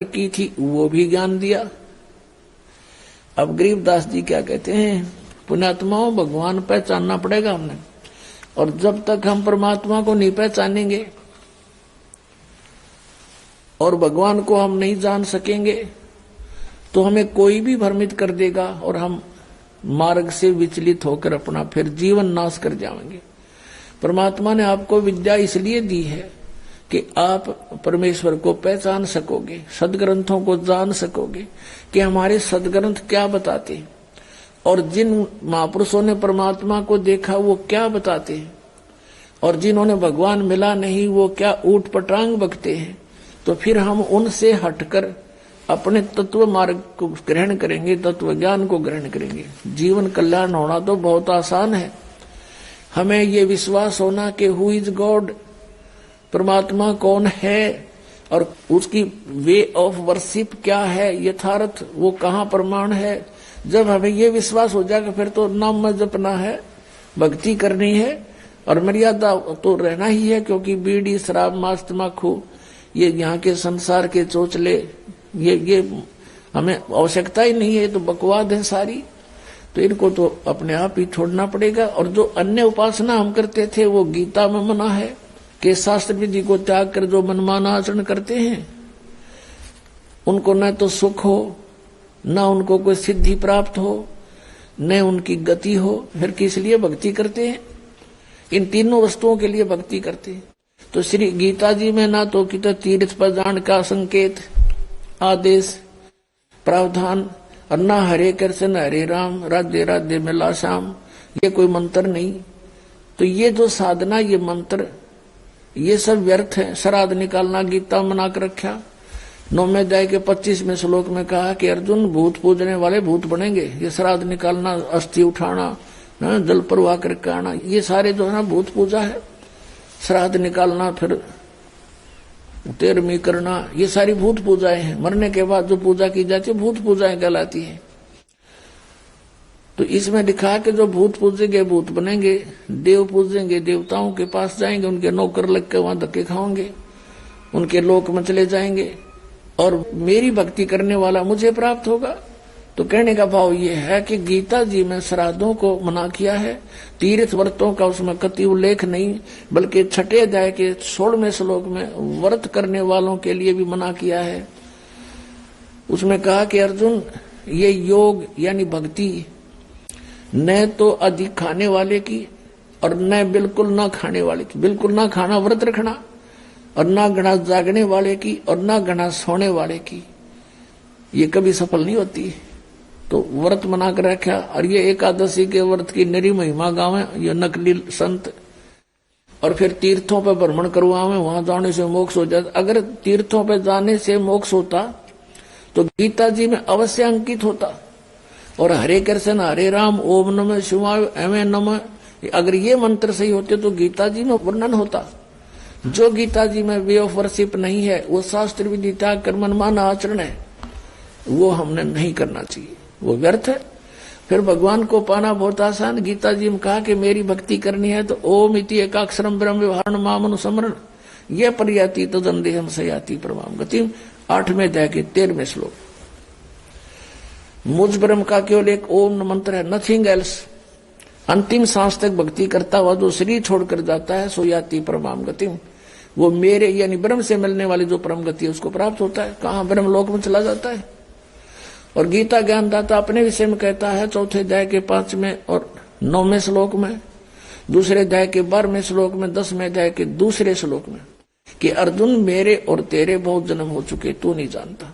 की थी वो भी ज्ञान दिया। अब गरीबदास जी क्या कहते हैं, पुण्यात्माओं भगवान पहचानना पड़ेगा हमने, और जब तक हम परमात्मा को नहीं पहचानेंगे और भगवान को हम नहीं जान सकेंगे तो हमें कोई भी भ्रमित कर देगा और हम मार्ग से विचलित होकर अपना फिर जीवन नाश कर जाएंगे। परमात्मा ने आपको विद्या इसलिए दी है कि आप परमेश्वर को पहचान सकोगे, सदग्रंथों को जान सकोगे कि हमारे सदग्रंथ क्या बताते हैं और जिन महापुरुषों ने परमात्मा को देखा वो क्या बताते हैं और जिन्होंने भगवान मिला नहीं वो क्या ऊट पटांग बकते हैं। तो फिर हम उनसे हटकर अपने तत्व मार्ग को ग्रहण करेंगे, तत्व ज्ञान को ग्रहण करेंगे। जीवन कल्याण होना तो बहुत आसान है। हमें ये विश्वास होना कि हु इज गॉड, परमात्मा कौन है और उसकी वे ऑफ वर्शिप क्या है, यथार्थ वो कहाँ प्रमाण है। जब हमें ये विश्वास हो जाएगा फिर तो नाम में जपना है, भक्ति करनी है और मर्यादा तो रहना ही है, क्योंकि बीड़ी शराब मांस तंबाकू ये यहाँ के संसार के चोचले ये हमें आवश्यकता ही नहीं है, तो बकवाद है सारी, तो इनको तो अपने आप ही छोड़ना पड़ेगा। और जो अन्य उपासना हम करते थे वो गीता में मना है कि शास्त्र विधि को त्याग कर जो मनमाना आचरण करते हैं उनको न तो सुख हो, न उनको कोई सिद्धि प्राप्त हो, न उनकी गति हो, फिर किस लिए भक्ति करते हैं? इन तीनों वस्तुओं के लिए भक्ति करते हैं। तो श्री गीता जी में ना तो कितना तीर्थ पर जान का संकेत आदेश प्रावधान और न हरे कृष्ण हरे राम राधे राधे मिला श्याम, ये कोई मंत्र नहीं। तो ये जो साधना, ये मंत्र, ये सब व्यर्थ है। श्राद्ध निकालना गीता मना कर रखा। 9वें अध्याय के 25वें श्लोक में कहा कि अर्जुन भूत पूजने वाले भूत बनेंगे। ये श्राद्ध निकालना, अस्थि उठाना, जल प्रवाह करके आना, ये सारे जो है ना भूत पूजा है। श्राद्ध निकालना, फिर 13वीं करना, ये सारी भूत पूजाएं हैं। मरने के बाद जो पूजा की जाती है भूत पूजाएं कहलाती है। तो इसमें लिखा है कि जो भूत पूजेंगे भूत बनेंगे, देव पूजेंगे देवताओं के पास जाएंगे, उनके नौकर लग के वहां धक्के खाओगे, उनके लोक में चले जाएंगे और मेरी भक्ति करने वाला मुझे प्राप्त होगा। तो कहने का भाव ये है कि गीता जी में श्राद्धों को मना किया है, तीर्थ व्रतों का उसमें कति उल्लेख नहीं, बल्कि 6 अध्याय के 16वें श्लोक में व्रत करने वालों के लिए भी मना किया है। उसमें कहा कि अर्जुन ये योग यानी भक्ति न तो अधिक खाने वाले की और न बिल्कुल ना खाने वाले की, बिल्कुल ना खाना व्रत रखना, और ना घना जागने वाले की और ना घना सोने वाले की, ये कभी सफल नहीं होती। तो व्रत मना कर रखा। और ये एकादशी के व्रत की नरी महिमा गावे ये नकली संत, और फिर तीर्थों पर भ्रमण करवावे, वहां जाने से मोक्ष हो जाता। अगर तीर्थों पर जाने से मोक्ष होता तो गीता जी में अवश्य अंकित होता। और हरे कृष्ण हरे राम ओम नमः शिवाय एवं नमः, अगर ये मंत्र सही होते तो गीता जी में वर्णन होता। जो गीता जी में वे ऑफ वर्शिप नहीं है, वो शास्त्र विधि त्याग कर मनमाना आचरण है, वो हमने नहीं करना चाहिए, वो व्यर्थ है। फिर भगवान को पाना बहुत आसान। गीता जी में कहा कि मेरी भक्ति करनी है तो ओम इति एकाक्षरम ब्रह्म व्यवहार मामनु समरण ये पर्याति तदंदेहम सयाति परमाम गतिम, 8वें अध्याय के 13वें श्लोक। मुझ ब्रह्म का केवल एक ओम मंत्र है, नथिंग एल्स। अंतिम सांस तक भक्ति करता हुआ जो शरीर छोड़कर जाता है सो याति परमाम गतिम, वो मेरे यानी ब्रह्म से मिलने वाली जो परम गति है उसको प्राप्त होता है। कहाँ ब्रह्म लोक में चला जाता है। और गीता ज्ञानदाता अपने विषय में कहता है 4थे अध्याय के 5वें और 9वें श्लोक में, 2रे अध्याय के 12वें श्लोक में, 10वें अध्याय के 2रे श्लोक में कि अर्जुन मेरे और तेरे बहुत जन्म हो चुके, तू नहीं जानता।